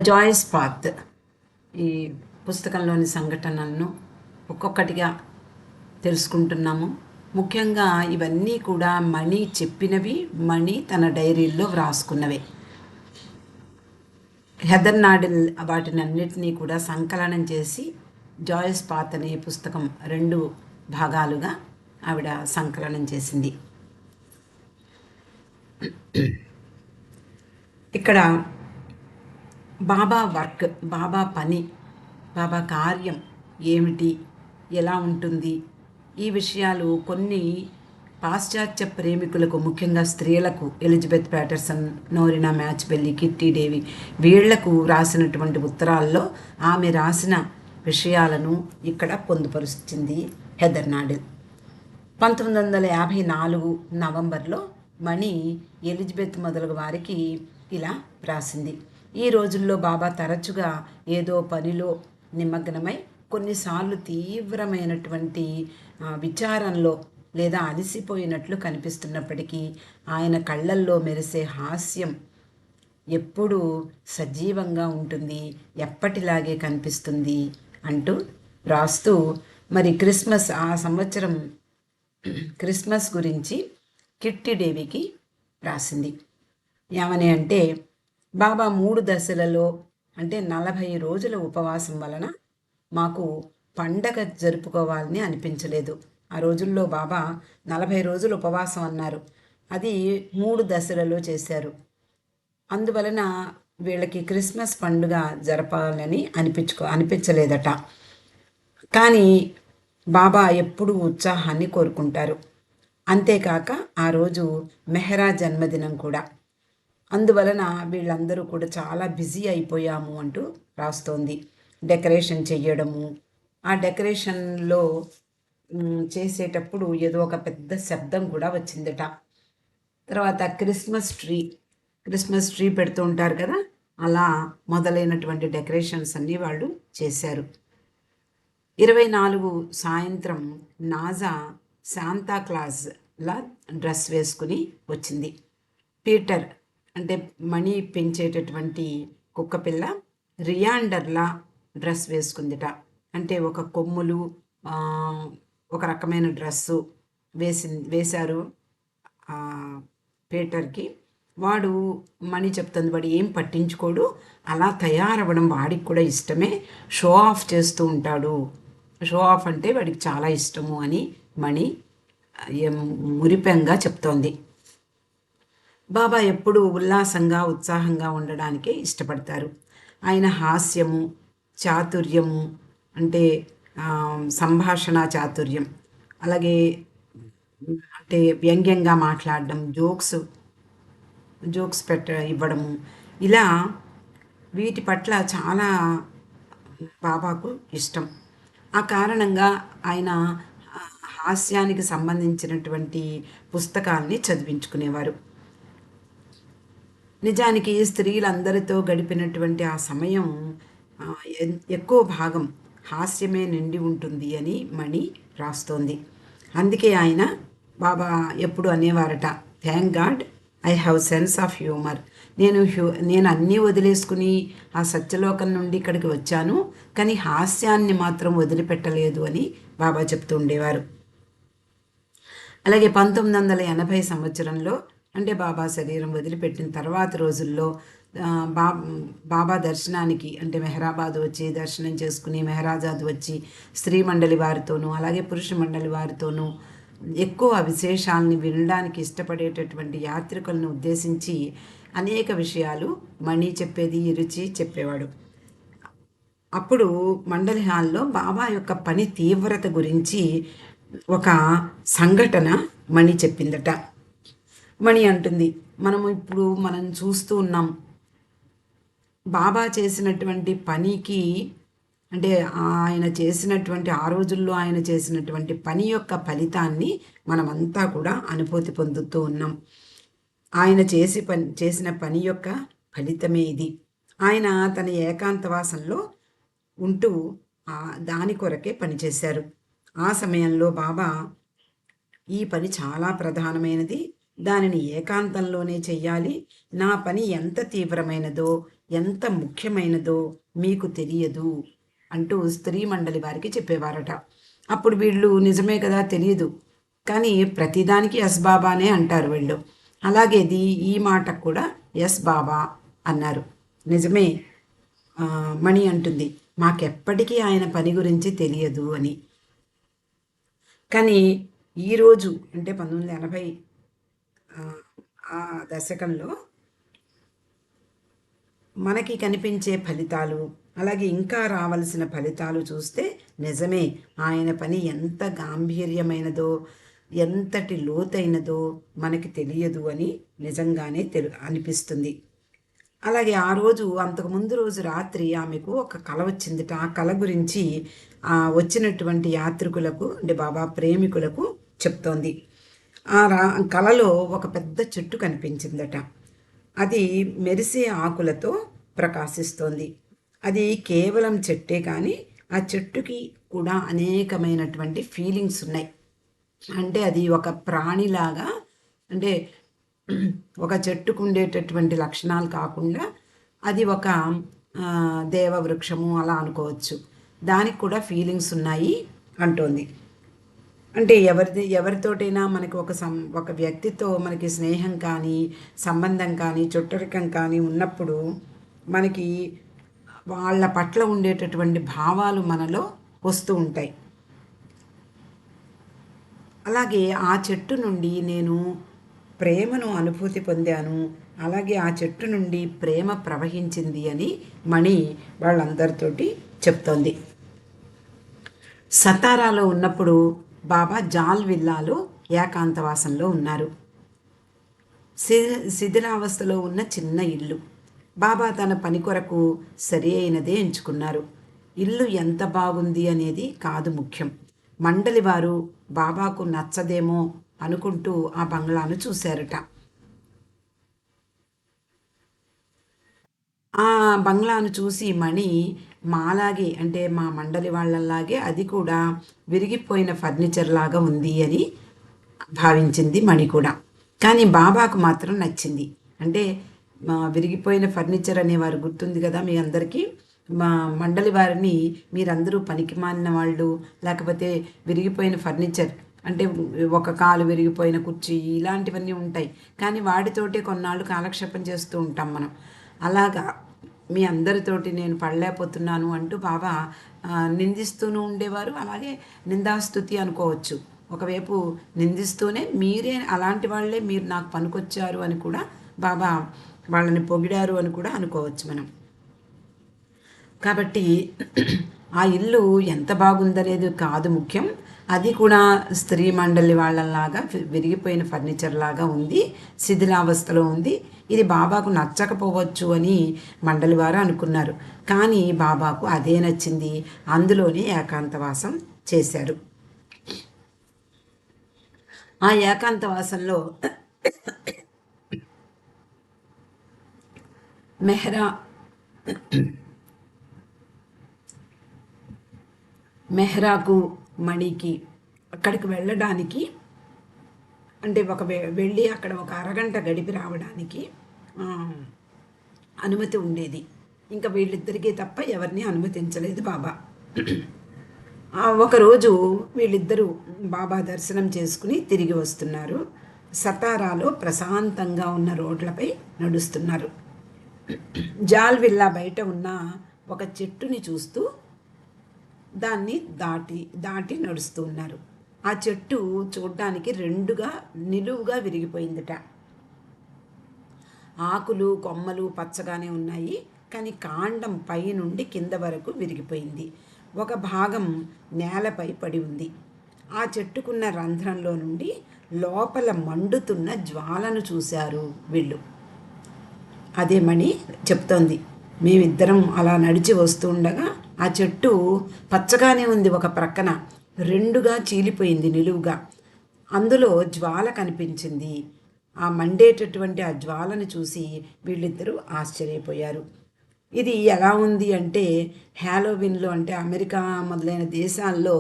జాయిస్ path ఈ పుస్తకంలోని సంఘటనలను ఒక్కొక్కటిగా తెలుసుకుంటున్నాము. ముఖ్యంగా ఇవన్నీ కూడా మణి చెప్పినవి, మణి తన డైరీల్లో వ్రాసుకున్నవే. హెదర్ నాడిల్ వాటిని అన్నిటినీ కూడా సంకలనం చేసి జాయిస్ పాత్ అనే పుస్తకం 2 భాగాలుగా ఆవిడ సంకలనం చేసింది. ఇక్కడ బాబా వర్క్, బాబా పని, బాబా కార్యం ఏమిటి, ఎలా ఉంటుంది, ఈ విషయాలు కొన్ని పాశ్చాత్య ప్రేమికులకు, ముఖ్యంగా స్త్రీలకు, ఎలిజబెత్ ప్యాటర్సన్, నోరినా మ్యాచ్బెల్లీ, కిట్టి డేవి, వీళ్లకు రాసినటువంటి ఉత్తరాల్లో ఆమె రాసిన విషయాలను ఇక్కడ పొందుపరుస్తుంది హెదర్ నాడిల్. 1954 నవంబర్లో మణి ఎలిజబెత్ మొదలగు వారికి ఇలా రాసింది. ఈ రోజుల్లో బాబా తరచుగా ఏదో పనిలో నిమగ్నమై కొన్నిసార్లు తీవ్రమైనటువంటి విచారంలో లేదా అలసిపోయినట్లు కనిపిస్తున్నప్పటికీ ఆయన కళ్ళల్లో మెరిసే హాస్యం ఎప్పుడూ సజీవంగా ఉంటుంది, ఎప్పటిలాగే కనిపిస్తుంది అంటూ రాస్తూ, మరి క్రిస్మస్, ఆ సంవత్సరం క్రిస్మస్ గురించి కిట్టి డేవికి రాసింది. ఏమని అంటే, బాబా 3 దశలలో అంటే 40 రోజుల ఉపవాసం వలన మాకు పండగ జరుపుకోవాలని అనిపించలేదు. ఆ రోజుల్లో బాబా 40 రోజులు ఉపవాసం అన్నారు. అది 3 దశలలో చేశారు. అందువలన వీళ్ళకి క్రిస్మస్ పండుగ జరపాలని అనిపించలేదట. కానీ బాబా ఎప్పుడూ ఉత్సాహాన్ని కోరుకుంటారు. అంతేకాక ఆ రోజు మెహరా జన్మదినం కూడా. అందువలన వీళ్ళందరూ కూడా చాలా బిజీ అయిపోయాము అంటూ రాస్తోంది. డెకరేషన్ చెయ్యడము, ఆ డెకరేషన్లో చేసేటప్పుడు ఏదో ఒక పెద్ద శబ్దం కూడా వచ్చిందట. తర్వాత క్రిస్మస్ ట్రీ పెడుతూ ఉంటారు కదా, అలా మొదలైనటువంటి డెకరేషన్స్ అన్నీ వాళ్ళు చేశారు. 24 సాయంత్రం నాజా శాంతాక్లాజ్లా డ్రెస్ వేసుకుని వచ్చింది. పీటర్ అంటే మణి పెంచేటటువంటి కుక్కపిల్ల రియాండర్లా డ్రెస్ వేసుకుందిట. అంటే ఒక కొమ్ములు, ఒక రకమైన డ్రెస్సు వేశారు పీటర్కి. వాడు మణి చెప్తుంది, వాడు ఏం పట్టించుకోడు, అలా తయారవ్వడం వాడికి కూడా ఇష్టమే, షో ఆఫ్ చేస్తూ ఉంటాడు, షో ఆఫ్ అంటే వాడికి చాలా ఇష్టము అని మణి మురిపెంగా చెప్తోంది. బాబా ఎప్పుడూ ఉల్లాసంగా, ఉత్సాహంగా ఉండడానికే ఇష్టపడతారు. ఆయన హాస్యము, చాతుర్యము అంటే సంభాషణ చాతుర్యం, అలాగే అంటే వ్యంగ్యంగా మాట్లాడడం, జోక్స్ ఇవ్వడము, ఇలా వీటి పట్ల చాలా బాబాకు ఇష్టం. ఆ కారణంగా ఆయన హాస్యానికి సంబంధించినటువంటి పుస్తకాల్ని చదివించుకునేవారు. నిజానికి స్త్రీలందరితో గడిపినటువంటి ఆ సమయం ఎక్కువ భాగం హాస్యమే నిండి ఉంటుంది అని మణి రాస్తోంది. అందుకే ఆయన బాబా ఎప్పుడు అనేవారట, thank God I have sense of humour. నేను అన్నీ వదిలేసుకుని ఆ సత్యలోకం నుండి ఇక్కడికి వచ్చాను, కానీ హాస్యాన్ని మాత్రం వదిలిపెట్టలేదు అని బాబా చెప్తూ ఉండేవారు. అలాగే 1980 సంవత్సరంలో అంటే బాబా శరీరం వదిలిపెట్టిన తర్వాత రోజుల్లో బాబా దర్శనానికి అంటే మెహరాబాద్ వచ్చి దర్శనం చేసుకుని, మెహరాజాద్ వచ్చి స్త్రీ మండలి వారితోనూ అలాగే పురుష మండలి వారితోనూ ఎక్కువ విశేషాలని వినడానికి ఇష్టపడేటటువంటి యాత్రికులను ఉద్దేశించి అనేక విషయాలు మణి చెప్పేది, రుచి చెప్పేవాడు. అప్పుడు మండలి హాల్లో బాబా యొక్క పని తీవ్రత గురించి ఒక సంఘటన మణి చెప్పిందట. మణి అంటుంది, మనం చూస్తూ ఉన్నాం, బాబా చేసినటువంటి పనికి అంటే ఆయన చేసినటువంటి ఆ రోజుల్లో ఆయన చేసినటువంటి పని యొక్క ఫలితాన్ని మనమంతా కూడా అనుభూతి పొందుతూ ఉన్నాం. ఆయన చేసిన పని యొక్క ఫలితమే ఇది. ఆయన తన ఏకాంతవాసంలో ఉంటూ దాని కొరకే పనిచేశారు. ఆ సమయంలో బాబా ఈ పని చాలా ప్రధానమైనది, దానిని ఏకాంతంలోనే చెయ్యాలి, నా పని ఎంత తీవ్రమైనదో ఎంత ముఖ్యమైనదో మీకు తెలియదు అంటూ స్త్రీ మండలి వారికి చెప్పేవారట. అప్పుడు వీళ్ళు నిజమే కదా తెలియదు, కానీ ప్రతిదానికి ఎస్ బాబానే అంటారు వీళ్ళు. అలాగే ఈ మాటకు కూడా ఎస్ బాబా అన్నారు. నిజమే, మణి అంటుంది, మాకెప్పటికీ ఆయన పని గురించి తెలియదు అని. కానీ ఈరోజు అంటే 1980 ఆ దశకంలో మనకి కనిపించే ఫలితాలు, అలాగే ఇంకా రావలసిన ఫలితాలు చూస్తే నిజమే ఆయన పని ఎంత గాంభీర్యమైనదో, ఎంతటి లోతైనదో మనకి తెలియదు అని నిజంగానే అనిపిస్తుంది. అలాగే ఆ రోజు అంతకుముందు రోజు రాత్రి ఆమెకు ఒక కల వచ్చిందిట. ఆ కల గురించి వచ్చినటువంటి యాత్రికులకు అంటే బాబా ప్రేమికులకు చెప్తోంది. ఆ కలలో ఒక పెద్ద చెట్టు కనిపించిందట. అది మెరిసే ఆకులతో ప్రకాశిస్తోంది. అది కేవలం చెట్టే కానీ ఆ చెట్టుకి కూడా అనేకమైనటువంటి ఫీలింగ్స్ ఉన్నాయి. అంటే అది ఒక ప్రాణిలాగా, అంటే ఒక చెట్టుకు ఉండేటటువంటి లక్షణాలు కాకుండా అది ఒక దేవవృక్షము అలా అనుకోవచ్చు. దానికి కూడా ఫీలింగ్స్ ఉన్నాయి అంటోంది. అంటే ఎవరితోటైనా మనకి ఒక వ్యక్తితో మనకి స్నేహం కానీ, సంబంధం కానీ, చుట్టరికం కానీ ఉన్నప్పుడు మనకి వాళ్ళ పట్ల ఉండేటటువంటి భావాలు మనలో వస్తూ ఉంటాయి. అలాగే ఆ చెట్టు నుండి నేను ప్రేమను అనుభూతి పొందాను, అలాగే ఆ చెట్టు నుండి ప్రేమ ప్రవహించింది అని మణి వాళ్ళందరితోటి చెప్తోంది. సతారాలో ఉన్నప్పుడు బాబా జాల్ విల్లాలో ఏకాంతవాసంలో ఉన్నారు. శిథిలావస్థలో ఉన్న చిన్న ఇల్లు. బాబా తన పని కొరకు సరి అయినదే ఎంచుకున్నారు. ఇల్లు ఎంత బాగుంది అనేది కాదు ముఖ్యం. మండలి వారు బాబాకు నచ్చదేమో అనుకుంటూ ఆ బంగ్లాను చూశారట. ఆ బంగ్లాను చూసి మణి మాలాగే అంటే మా మండలి వాళ్ళలాగే అది కూడా విరిగిపోయిన ఫర్నిచర్ లాగా ఉంది అని భావించింది మణి కూడా. కానీ బాబాకు మాత్రం నచ్చింది. అంటే విరిగిపోయిన ఫర్నిచర్ అనేవారు గుర్తుంది కదా మీ అందరికీ. మా మండలి వారిని మీరందరూ పనికి మాలిన వాళ్ళు, లేకపోతే విరిగిపోయిన ఫర్నిచర్ అంటే ఒక కాలు విరిగిపోయిన కుర్చీ ఇలాంటివన్నీ ఉంటాయి, కానీ వాటితోటే కొన్నాళ్ళు కాలక్షేపం చేస్తూ ఉంటాం మనం. అలాగా మీ అందరితోటి నేను పడలేకపోతున్నాను అంటూ బాబా నిందిస్తూనే ఉండేవారు. అలాగే నిందాస్తుతి అనుకోవచ్చు. ఒకవైపు నిందిస్తూనే మీరే అలాంటి వాళ్ళే, మీరు నాకు పనికొచ్చారు అని కూడా బాబా వాళ్ళని పొగిడారు అని కూడా అనుకోవచ్చు మనం. కాబట్టి ఆ ఇల్లు ఎంత బాగుందనేది కాదు ముఖ్యం, అది కూడా స్త్రీ మండలి వాళ్ళలాగా విరిగిపోయిన ఫర్నిచర్ లాగా ఉంది, శిథిలావస్థలో ఉంది. ఇది బాబాకు నచ్చకపోవచ్చు అని మండలి వారు అనుకున్నారు. కానీ బాబాకు అదే నచ్చింది. అందులోనే ఏకాంతవాసం చేశారు. ఆ ఏకాంతవాసంలో మెహ్రాకు మణికి అక్కడికి వెళ్ళడానికి అంటే వెళ్ళి అక్కడ ఒక అరగంట గడిపి రావడానికి అనుమతి ఉండేది. ఇంకా వీళ్ళిద్దరికీ తప్ప ఎవరిని అనుమతించలేదు బాబా. ఒకరోజు వీళ్ళిద్దరూ బాబా దర్శనం చేసుకుని తిరిగి వస్తున్నారు. సతారాలో ప్రశాంతంగా ఉన్న రోడ్లపై నడుస్తున్నారు. జాల్ విల్లా బయట ఉన్న ఒక చెట్టుని చూస్తూ దాన్ని దాటి నడుస్తూ ఉన్నారు. ఆ చెట్టు చూడ్డానికి రెండుగా నిలువుగా విరిగిపోయిందట. ఆకులు కొమ్మలు పచ్చగానే ఉన్నాయి, కానీ కాండం పై నుండి కింద వరకు విరిగిపోయింది. ఒక భాగం నేలపై పడి ఉంది. ఆ చెట్టుకున్న రంధ్రంలో నుండి లోపల మండుతున్న జ్వాలను చూశారు వీళ్ళు. అదే మణి చెప్తోంది. మేమిద్దరం అలా నడిచి వస్తూ ఉండగా ఆ చెట్టు పచ్చగానే ఉంది, ఒక ప్రక్కన రెండుగా చీలిపోయింది నిలువుగా. అందులో జ్వాల కనిపించింది. ఆ మండేటటువంటి ఆ జ్వాలను చూసి వీళ్ళిద్దరూ ఆశ్చర్యపోయారు. ఇది ఎలా ఉంది అంటే హ్యాలోవిన్లో, అంటే అమెరికా మొదలైన దేశాల్లో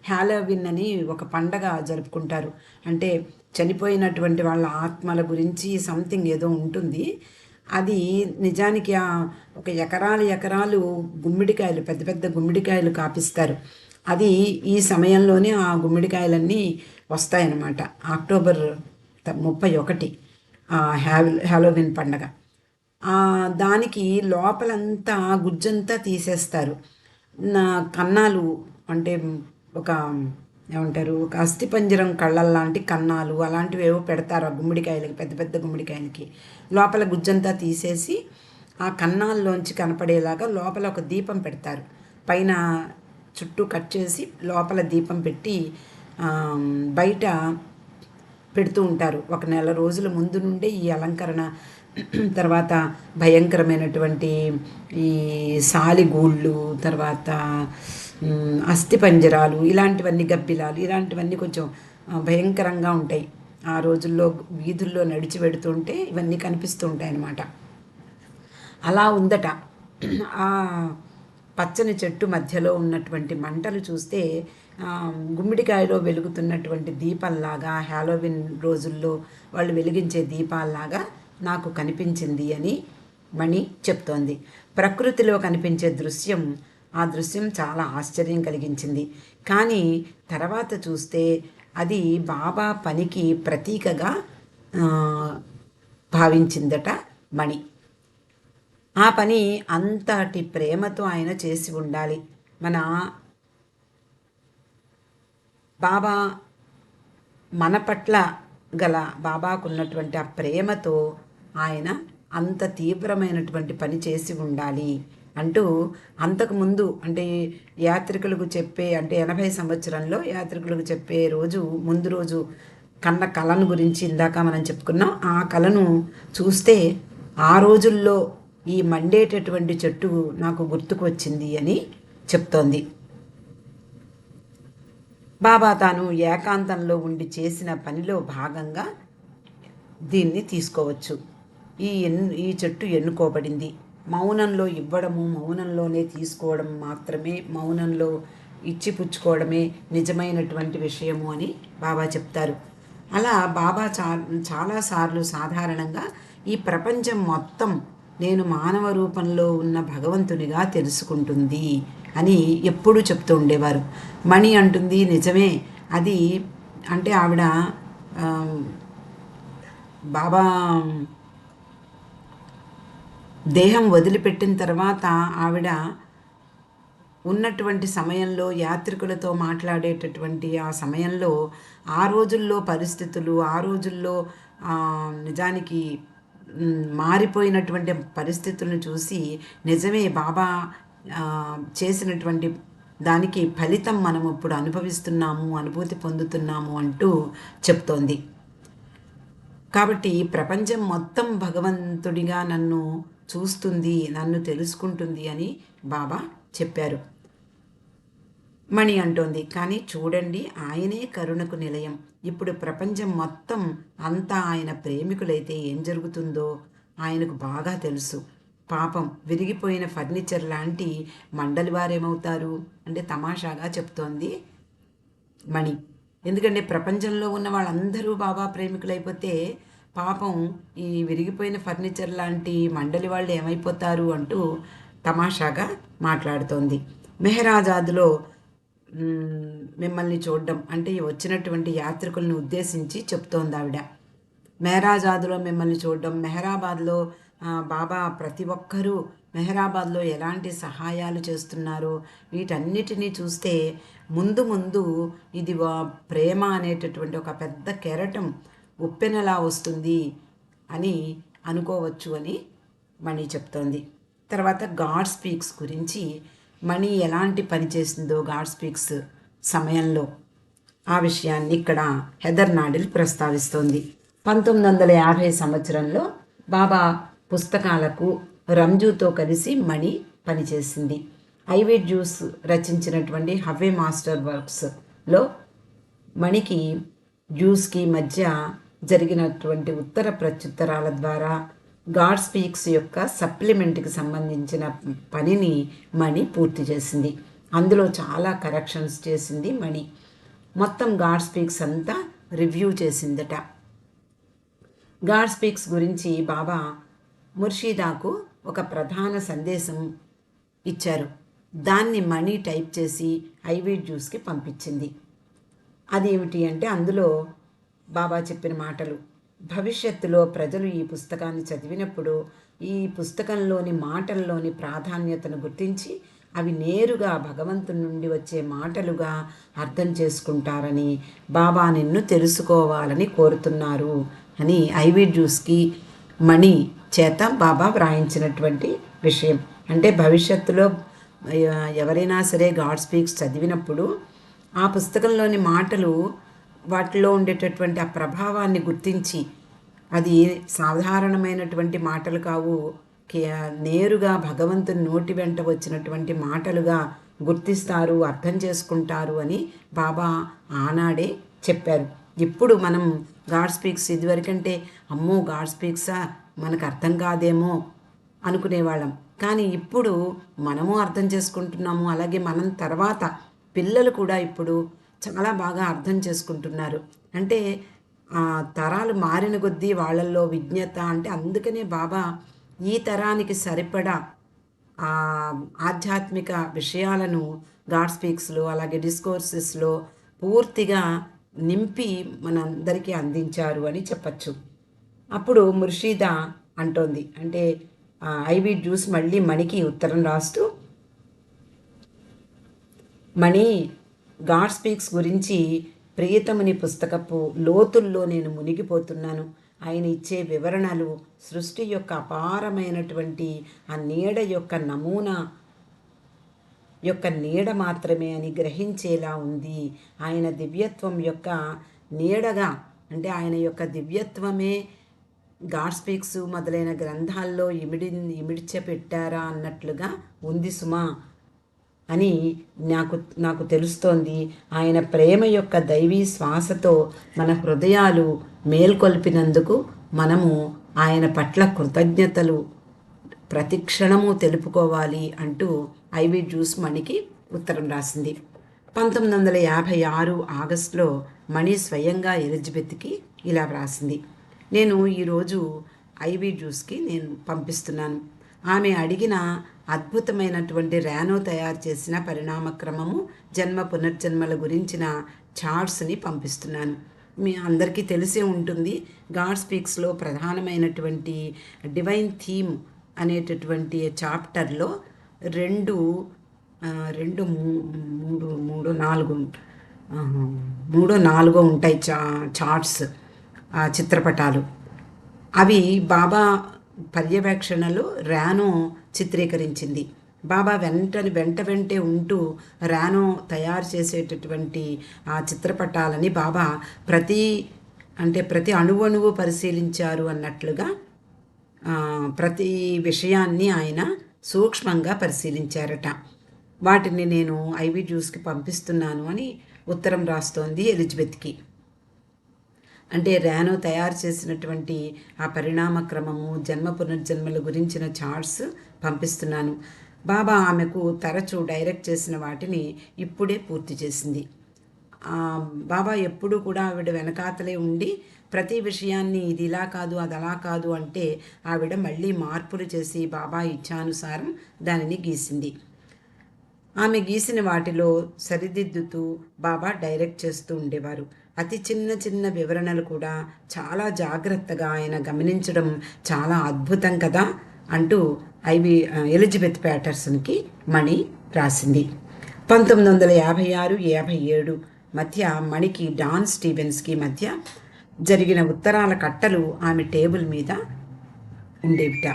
హ్యాలోవిన్ అని ఒక పండగ జరుపుకుంటారు. అంటే చనిపోయినటువంటి వాళ్ళ ఆత్మల గురించి సంథింగ్ ఏదో ఉంటుంది. అది నిజానికి ఒక ఎకరాలు ఎకరాలు గుమ్మిడికాయలు, పెద్ద పెద్ద గుమ్మిడికాయలు కాపిస్తారు. అది ఈ సమయంలోనే ఆ గుమ్మిడికాయలన్నీ వస్తాయన్నమాట. అక్టోబర్ 31 హ్యాలోవిన్ పండగ. దానికి లోపలంతా గుజ్జంతా తీసేస్తారు. కన్నాలు అంటే ఒక ఏమంటారు, ఒక అస్థిపంజరం కళ్ళల్లాంటి కన్నాలు అలాంటివి ఏవో పెడతారు ఆ గుమ్మడికాయలకి, పెద్ద పెద్ద గుమ్మడికాయలకి. లోపల గుజ్జంతా తీసేసి ఆ కన్నాల్లోంచి కనపడేలాగా లోపల ఒక దీపం పెడతారు. పైన చుట్టూ కట్ చేసి లోపల దీపం పెట్టి బయట పెడుతూ ఉంటారు. ఒక నెల రోజుల ముందు నుండే ఈ అలంకరణ. తర్వాత భయంకరమైనటువంటి ఈ సాలిగూళ్ళు, తర్వాత అస్థిపంజరాలు, ఇలాంటివన్నీ గబ్బిలాలు, ఇలాంటివన్నీ కొంచెం భయంకరంగా ఉంటాయి. ఆ రోజుల్లో వీధుల్లో నడిచి పెడుతుంటే ఇవన్నీ కనిపిస్తూ ఉంటాయి అన్నమాట. అలా ఉందట. ఆ పచ్చని చెట్టు మధ్యలో ఉన్నటువంటి మంటలు చూస్తే గుమ్మిడికాయలో వెలుగుతున్నటువంటి దీపంలాగా, హ్యాలోవిన్ రోజుల్లో వాళ్ళు వెలిగించే దీపాల్లాగా నాకు కనిపించింది అని మణి చెప్తోంది. ప్రకృతిలో కనిపించే దృశ్యం, ఆ దృశ్యం చాలా ఆశ్చర్యం కలిగించింది. కానీ తర్వాత చూస్తే అది బాబా పనికి ప్రతీకగా భావించిందట మణి. ఆ పని అంతటి ప్రేమతో ఆయన చేసి ఉండాలి. మన బాబా మన పట్ల గల బాబాకున్నటువంటి ఆ ప్రేమతో ఆయన అంత తీవ్రమైనటువంటి పని చేసి ఉండాలి అంటూ అంతకుముందు అంటే యాత్రికులకు చెప్పే అంటే 80 సంవత్సరంలో యాత్రికులకు చెప్పే రోజు ముందు రోజు కన్న కళను గురించి ఇందాక మనం చెప్పుకున్నాం. ఆ కళను చూస్తే ఆ రోజుల్లో ఈ మండేటటువంటి చెట్టు నాకు గుర్తుకు వచ్చింది అని చెప్తోంది. బాబా తాను ఏకాంతంలో ఉండి చేసిన పనిలో భాగంగా దీన్ని తీసుకోవచ్చు. ఈ చెట్టు ఎన్నుకోబడింది. మౌనంలో ఇవ్వడము, మౌనంలోనే తీసుకోవడం మాత్రమే, మౌనంలో ఇచ్చిపుచ్చుకోవడమే నిజమైనటువంటి విషయము అని బాబా చెప్తారు. అలా బాబా చాలాసార్లు సాధారణంగా ఈ ప్రపంచం మొత్తం నేను మానవ రూపంలో ఉన్న భగవంతునిగా తెలుసుకుంటుంది అని ఎప్పుడూ చెప్తూ ఉండేవారు. మణి అంటుంది నిజమే. అది అంటే ఆవిడ బాబా దేహం వదిలిపెట్టిన తర్వాత ఆవిడ ఉన్నటువంటి సమయంలో యాత్రికులతో మాట్లాడేటటువంటి ఆ సమయంలో ఆ రోజుల్లో పరిస్థితులు, ఆ రోజుల్లో నిజానికి మారిపోయినటువంటి పరిస్థితులను చూసి నిజమే బాబా చేసినటువంటి దానికి ఫలితం మనం ఇప్పుడు అనుభవిస్తున్నాము, అనుభూతి పొందుతున్నాము అంటూ చెప్తోంది. కాబట్టి ప్రపంచం మొత్తం భగవంతుడిగా నన్ను చూస్తుంది, నన్ను తెలుసుకుంటుంది అని బాబా చెప్పారు. మణి అంటోంది, కానీ చూడండి ఆయనే కరుణకు నిలయం. ఇప్పుడు ప్రపంచం మొత్తం అంతా ఆయన ప్రేమికులైతే ఏం జరుగుతుందో ఆయనకు బాగా తెలుసు. పాపం విరిగిపోయిన ఫర్నిచర్ లాంటి మండలి వారేమవుతారు అంటే తమాషాగా చెప్తోంది మణి. ఎందుకంటే ప్రపంచంలో ఉన్న వాళ్ళందరూ బాబా ప్రేమికులైపోతే పాపం ఈ విరిగిపోయిన ఫర్నిచర్ లాంటి మండలి వాళ్ళు ఏమైపోతారు అంటూ తమాషాగా మాట్లాడుతోంది. మెహరాజాద్లో మిమ్మల్ని చూడడం అంటే వచ్చినటువంటి యాత్రికులను ఉద్దేశించి చెప్తోంది ఆవిడ. మెహరాజాద్లో మిమ్మల్ని చూడడం, మెహరాబాద్లో బాబా ప్రతి ఒక్కరూ మెహరాబాద్లో ఎలాంటి సహాయాలు చేస్తున్నారో వీటన్నిటినీ చూస్తే ముందు ముందు ఇది ప్రేమ అనేటటువంటి ఒక పెద్ద కెరటం ఉప్పెనలా వస్తుంది అని అనుకోవచ్చు అని మణి చెప్తోంది. తర్వాత గాడ్ స్పీక్స్ గురించి మణి ఎలాంటి పని చేసిందో గాడ్ స్పీక్స్ సమయంలో ఆ విషయాన్ని ఇక్కడ హెదర్ నాడిల్ ప్రస్తావిస్తోంది. 1950 సంవత్సరంలో బాబా పుస్తకాలకు రంజుతో కలిసి మణి పనిచేసింది. ఐవీ జ్యూస్ రచించినటువంటి హవే మాస్టర్ వర్క్స్లో మణికి జ్యూస్కి మధ్య జరిగినటువంటి ఉత్తర ప్రత్యుత్తరాల ద్వారా గాడ్ స్పీక్స్ యొక్క సప్లిమెంట్కి సంబంధించిన పనిని మణి పూర్తి చేసింది. అందులో చాలా కరెక్షన్స్ చేసింది మణి. మొత్తం గాడ్ స్పీక్స్ అంతా రివ్యూ చేసిందట. గాడ్ స్పీక్స్ గురించి బాబా ముర్షిదాకు ఒక ప్రధాన సందేశం ఇచ్చారు. దాన్ని మణి టైప్ చేసి ఐవీ జ్యూస్కి పంపించింది. అదేమిటి అంటే అందులో బాబా చెప్పిన మాటలు. భవిష్యత్తులో ప్రజలు ఈ పుస్తకాన్ని చదివినప్పుడు ఈ పుస్తకంలోని మాటల్లోని ప్రాధాన్యతను గుర్తించి అవి నేరుగా భగవంతుని నుండి వచ్చే మాటలుగా అర్థం చేసుకుంటారని, బాబా నిన్ను తెలుసుకోవాలని కోరుతున్నారు అని ఐవీ జ్యూస్కి మణి చేత బాబా వ్రాయించినటువంటి విషయం. అంటే భవిష్యత్తులో ఎవరైనా సరే గాడ్ స్పీక్స్ చదివినప్పుడు ఆ పుస్తకంలోని మాటలు వాటిలో ఉండేటటువంటి ఆ ప్రభావాన్ని గుర్తించి, అది సాధారణమైనటువంటి మాటలు కావు, నేరుగా భగవంతుని నోటి వెంట వచ్చినటువంటి మాటలుగా గుర్తిస్తారు, అర్థం చేసుకుంటారు అని బాబా ఆనాడే చెప్పారు. ఇప్పుడు మనం గాడ్ స్పీక్స్ ఇదివరకంటే అమ్మో గాడ్ స్పీక్సా మనకు అర్థం కాదేమో అనుకునేవాళ్ళం. కానీ ఇప్పుడు మనము అర్థం చేసుకుంటున్నాము. అలాగే మనం తర్వాత పిల్లలు కూడా ఇప్పుడు చాలా బాగా అర్థం చేసుకుంటున్నారు. అంటే తరాలు మారిన కొద్దీ వాళ్ళల్లో విజ్ఞత, అంటే అందుకనే బాబా ఈ తరానికి సరిపడా ఆధ్యాత్మిక విషయాలను గాడ్ స్పీక్స్లో అలాగే డిస్కోర్సెస్లో పూర్తిగా నింపి మనందరికీ అందించారు అని చెప్పచ్చు. అప్పుడు ముర్షిదా అంటోంది, అంటే ఐవీ జ్యూస్ మళ్ళీ మణికి ఉత్తరం రాస్తూ, మణి, గాడ్ స్పీక్స్ గురించి ప్రియతముని పుస్తకపు లోతుల్లో నేను మునిగిపోతున్నాను. ఆయన ఇచ్చే వివరణలు సృష్టి యొక్క అపారమైనటువంటి ఆ నీడ యొక్క నమూనా యొక్క నీడ మాత్రమే అని గ్రహించేలా ఉంది. ఆయన దివ్యత్వం యొక్క నీడగా, అంటే ఆయన యొక్క దివ్యత్వమే గాడ్ స్పీక్స్ మొదలైన గ్రంథాల్లో ఇమిడ్చపెట్టారా అన్నట్లుగా ఉంది సుమా అని నాకు తెలుస్తోంది. ఆయన ప్రేమ యొక్క దైవీ శ్వాసతో మన హృదయాలు మేల్కొల్పినందుకు మనము ఆయన పట్ల కృతజ్ఞతలు ప్రతిక్షణము తెలుపుకోవాలి అంటూ ఐవీ జ్యూస్ మణికి ఉత్తరం రాసింది. 1956 ఆగస్టులో మణి స్వయంగా ఎలిజబెత్కి ఇలా వ్రాసింది. నేను ఈరోజు ఐవీ జ్యూస్కి నేను పంపిస్తున్నాను. ఆమె అడిగిన అద్భుతమైనటువంటి ర్యానో తయారు చేసిన పరిణామక్రమము, జన్మ పునర్జన్మల గురించిన చార్ట్స్ని పంపిస్తున్నాను. మీ అందరికీ తెలిసే ఉంటుంది, గాడ్ స్పీక్స్లో ప్రధానమైనటువంటి డివైన్ థీమ్ అనేటటువంటి చాప్టర్లో మూడో నాలుగో ఉంటాయి చార్ట్స్, చిత్రపటాలు. అవి బాబా పర్యవేక్షణలో ర్యానో చిత్రీకరించింది. బాబా వెంటే ఉంటూ ర్యానో తయారు చేసేటటువంటి ఆ చిత్రపటాలని బాబా ప్రతి అణువణువు పరిశీలించారు అన్నట్లుగా ప్రతి విషయాన్ని ఆయన సూక్ష్మంగా పరిశీలించారట. వాటిని నేను ఐవీ జ్యూస్కి పంపిస్తున్నాను అని ఉత్తరం రాస్తోంది ఎలిజబెత్కి. అంటే ర్యానో తయారు చేసినటువంటి ఆ పరిణామ క్రమము, జన్మ పునర్జన్మల గురించిన చార్ట్స్ పంపిస్తున్నాను. బాబా ఆమెకు తరచూ డైరెక్ట్ చేసిన వాటిని ఇప్పుడే పూర్తి చేసింది. బాబా ఎప్పుడూ కూడా ఆవిడ వెనకాతలే ఉండి ప్రతి విషయాన్ని ఇది ఇలా కాదు అది అలా కాదు అంటే ఆవిడ మళ్ళీ మార్పులు చేసి బాబా ఇచ్ఛానుసారం దానిని గీసింది. ఆమె గీసిన వాటిలో సరిదిద్దుతూ బాబా డైరెక్ట్ చేస్తూ ఉండేవారు. అతి చిన్న వివరణలు కూడా చాలా జాగ్రత్తగా ఆయన గమనించడం చాలా అద్భుతం కదా అంటూ ఎలిజబెత్ ప్యాటర్సన్కి మణి రాసింది. 1956-57 మధ్య మణికి డాన్ స్టీవెన్స్కి మధ్య జరిగిన ఉత్తరాల కట్టలు ఆమె టేబుల్ మీద ఉండేవిట.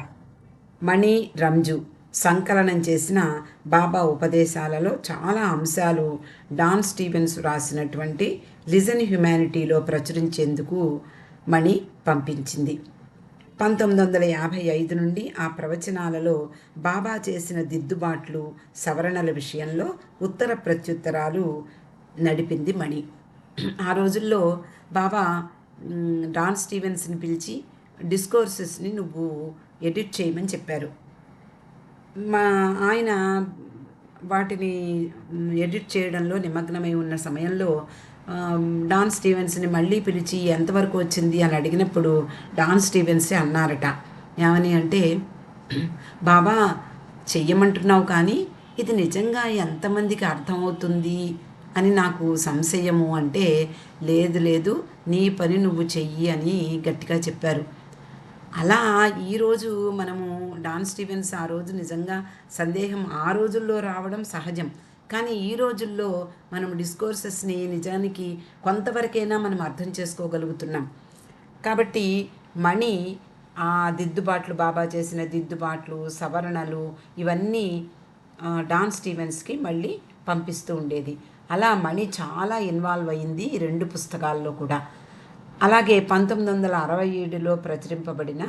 మణి రంజు సంకలనం చేసిన బాబా ఉపదేశాలలో చాలా అంశాలు డాన్ స్టీవెన్స్ రాసినటువంటి లిజన్ హ్యుమానిటీలో ప్రచురించేందుకు మణి పంపించింది. 1955 నుండి ఆ ప్రవచనాలలో బాబా చేసిన దిద్దుబాట్లు, సవరణల విషయంలో ఉత్తర ప్రత్యుత్తరాలు నడిపింది మణి. ఆ రోజుల్లో బాబా డాన్ స్టీవెన్స్ని పిలిచి డిస్కోర్సెస్ని నువ్వు ఎడిట్ చేయమని చెప్పారు. ఆయన వాటిని ఎడిట్ చేయడంలో నిమగ్నమై ఉన్న సమయంలో డాన్ స్టీవెన్స్ని మళ్ళీ పిలిచి ఎంతవరకు వచ్చింది అని అడిగినప్పుడు డాన్ స్టీవెన్సే అన్నారట, ఏమని అంటే, బాబా చెయ్యమంటున్నావు కానీ ఇది నిజంగా ఎంతమందికి అర్థమవుతుంది అని నాకు సంశయము అంటే, లేదు లేదు నీ పని నువ్వు చెయ్యి అని గట్టిగా చెప్పారు. అలా ఈరోజు మనము డాన్ స్టీవెన్స్ ఆ రోజు నిజంగా సందేహం ఆ రోజుల్లో రావడం సహజం. కానీ ఈ రోజుల్లో మనం డిస్కోర్సెస్ని నిజానికి కొంతవరకైనా మనం అర్థం చేసుకోగలుగుతున్నాం. కాబట్టి మణి ఆ దిద్దుబాట్లు, బాబా చేసిన దిద్దుబాట్లు, సవరణలు ఇవన్నీ డాన్ స్టీవెన్స్కి మళ్ళీ పంపిస్తూ ఉండేది. అలా మణి చాలా ఇన్వాల్వ్ అయింది ఈ 2 పుస్తకాల్లో కూడా. అలాగే 1967లో ప్రచురింపబడిన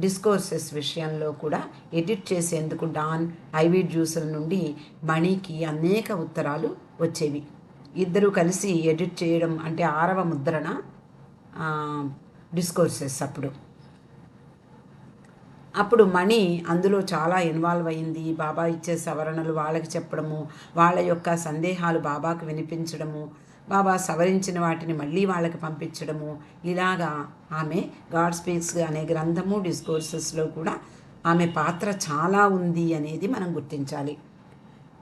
డిస్కోర్సెస్ విషయంలో కూడా ఎడిట్ చేసేందుకు డాన్ ఐవీ జ్యూసల్ నుండి మణికి అనేక ఉత్తరాలు వచ్చేవి. ఇద్దరూ కలిసి ఎడిట్ చేయడం అంటే 6వ ముద్రణ డిస్కోర్సెస్ అప్పుడు మణి అందులో చాలా ఇన్వాల్వ్ అయింది. బాబా ఇచ్చే సవరణలు వాళ్ళకి చెప్పడము, వాళ్ళ యొక్క సందేహాలు బాబాకు వినిపించడము, బాబా సవరించిన వాటిని మళ్ళీ వాళ్ళకి పంపించడము, ఇలాగా ఆమె గాడ్ స్పీక్స్ అనే గ్రంథము డిస్కోర్సెస్లో కూడా ఆమె పాత్ర చాలా ఉంది అనేది మనం గుర్తించాలి.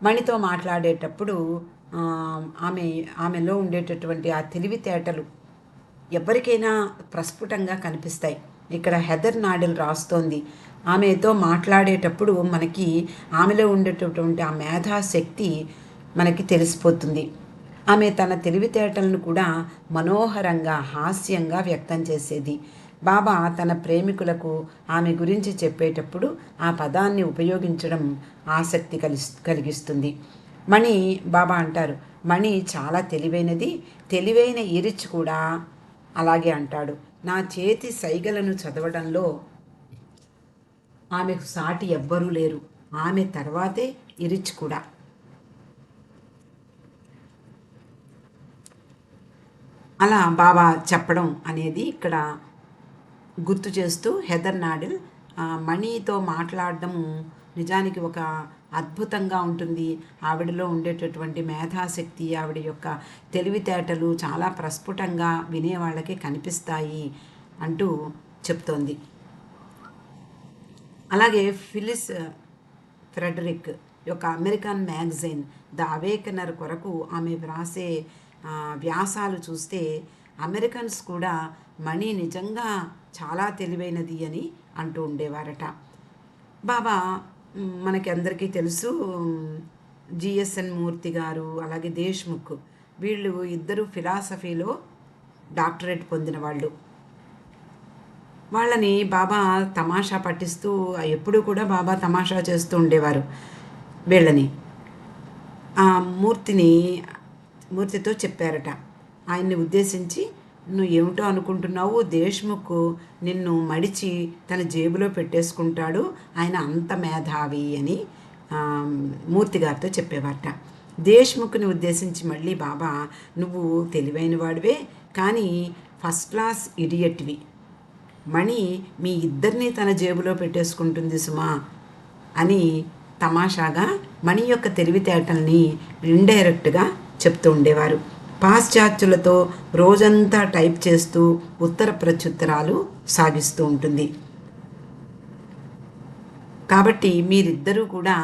మణితో మాట్లాడేటప్పుడు ఆమెలో ఉండేటటువంటి ఆ తెలివితేటలు ఎవరికైనా ప్రస్ఫుటంగా కనిపిస్తాయి. ఇక్కడ హెదర్ నాడెల్ రాస్తోంది, ఆమెతో మాట్లాడేటప్పుడు మనకి ఆమెలో ఉండేటటువంటి ఆ మేధాశక్తి మనకి తెలిసిపోతుంది. ఆమె తన తెలివితేటలను కూడా మనోహరంగా, హాస్యంగా వ్యక్తం చేసేది. బాబా తన ప్రేమికులకు ఆమె గురించి చెప్పేటప్పుడు ఆ పదాన్ని ఉపయోగించడం ఆసక్తి కలిగిస్తుంది. మణి, బాబా అంటారు, మణి చాలా తెలివైనది, తెలివైన ఇరిచ్ కూడా అలాగే అంటాడు. నా చేతి సైగలను చదవడంలో ఆమెకు సాటి ఎవ్వరూ లేరు, ఆమె తర్వాతే ఇరిచ్ కూడా. అలా బాబా చెప్పడం అనేది ఇక్కడ గుర్తు చేస్తూ హెదర్ నాడెల్ మణితో మాట్లాడడము నిజానికి ఒక అద్భుతంగా ఉంటుంది. ఆవిడలో ఉండేటటువంటి మేధాశక్తి, ఆవిడ యొక్క తెలివితేటలు చాలా ప్రస్ఫుటంగా వినేవాళ్ళకి కనిపిస్తాయి అంటూ చెప్తోంది. అలాగే ఫిలిస్ ఫ్రెడరిక్ యొక్క అమెరికన్ మ్యాగజైన్ ద అవేకనర్ కొరకు ఆమె వ్రాసే వ్యాసాలు చూస్తే అమెరికన్స్ కూడా మణి నిజంగా చాలా తెలివైనది అని అంటూ ఉండేవారట. బాబా మనకి అందరికీ తెలుసు, జిఎస్ఎన్ మూర్తి గారు అలాగే దేశ్ముఖ్, వీళ్ళు ఇద్దరు ఫిలాసఫీలో డాక్టరేట్ పొందిన వాళ్ళు. వాళ్ళని బాబా తమాషా పట్టిస్తూ ఎప్పుడూ కూడా బాబా తమాషా చేస్తూ ఉండేవారు వీళ్ళని. ఆ మూర్తితో చెప్పారట, ఆయన్ని ఉద్దేశించి, నువ్వు ఏమిటో అనుకుంటున్నావు, దేశ్ముఖ్ నిన్ను మడిచి తన జేబులో పెట్టేసుకుంటాడు, ఆయన అంత మేధావి అని మూర్తి గారితో చెప్పేవారట. దేశ్ముఖ్ని ఉద్దేశించి మళ్ళీ బాబా, నువ్వు తెలివైన వాడివే కానీ ఫస్ట్ క్లాస్ ఇడియట్వి, మణి మీ ఇద్దరినీ తన జేబులో పెట్టేసుకుంటుంది సుమా అని తమాషాగా మణి యొక్క తెలివితేటల్ని ఇండైరెక్ట్గా చెప్తూ ఉండేవారు. పాశ్చాత్యులతో రోజంతా టైప్ చేస్తూ ఉత్తర ప్రత్యుత్తరాలు సాగిస్తూ ఉంటుంది. కాబట్టి మీరిద్దరూ కూడా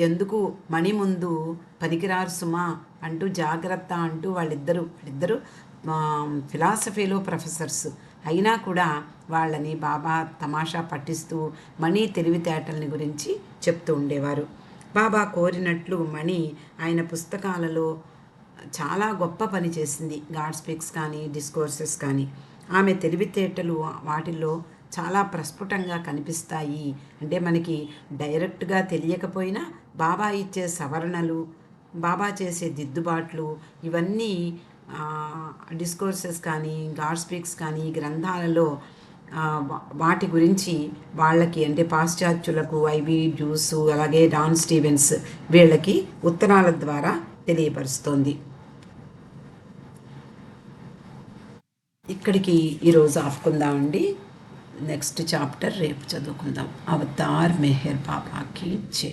ఎందుకు మణి ముందు పనికిరారు సుమా అంటూ జాగ్రత్త అంటూ వాళ్ళిద్దరూ ఫిలాసఫీలో ప్రొఫెసర్స్ అయినా కూడా వాళ్ళని బాబా తమాషా పట్టిస్తూ మణి తెలివితేటల్ని గురించి చెప్తూ ఉండేవారు. బాబా కోరినట్లు మణి ఆయన పుస్తకాలలో చాలా గొప్ప పని చేసింది. గాడ్ స్పీక్స్ కానీ డిస్కోర్సెస్ కానీ ఆమె తెలివితేటలు వాటిల్లో చాలా ప్రస్ఫుటంగా కనిపిస్తాయి. అంటే మనకి డైరెక్ట్గా తెలియకపోయినా బాబా ఇచ్చే సవరణలు, బాబా చేసే దిద్దుబాట్లు ఇవన్నీ డిస్కోర్సెస్ కానీ గాడ్ స్పీక్స్ కానీ గ్రంథాలలో వాటి గురించి వాళ్ళకి అంటే పాశ్చాత్యులకు ఐవీ జ్యూస్ అలాగే డాన్ స్టీవెన్స్ వీళ్ళకి ఉత్తరాల ద్వారా తెలియపరుస్తోంది. ఇక్కడికి ఈరోజు ఆపుకుందామండి. నెక్స్ట్ చాప్టర్ రేపు చదువుకుందాం. అవతార్ మెహర్ బాబాకి జై.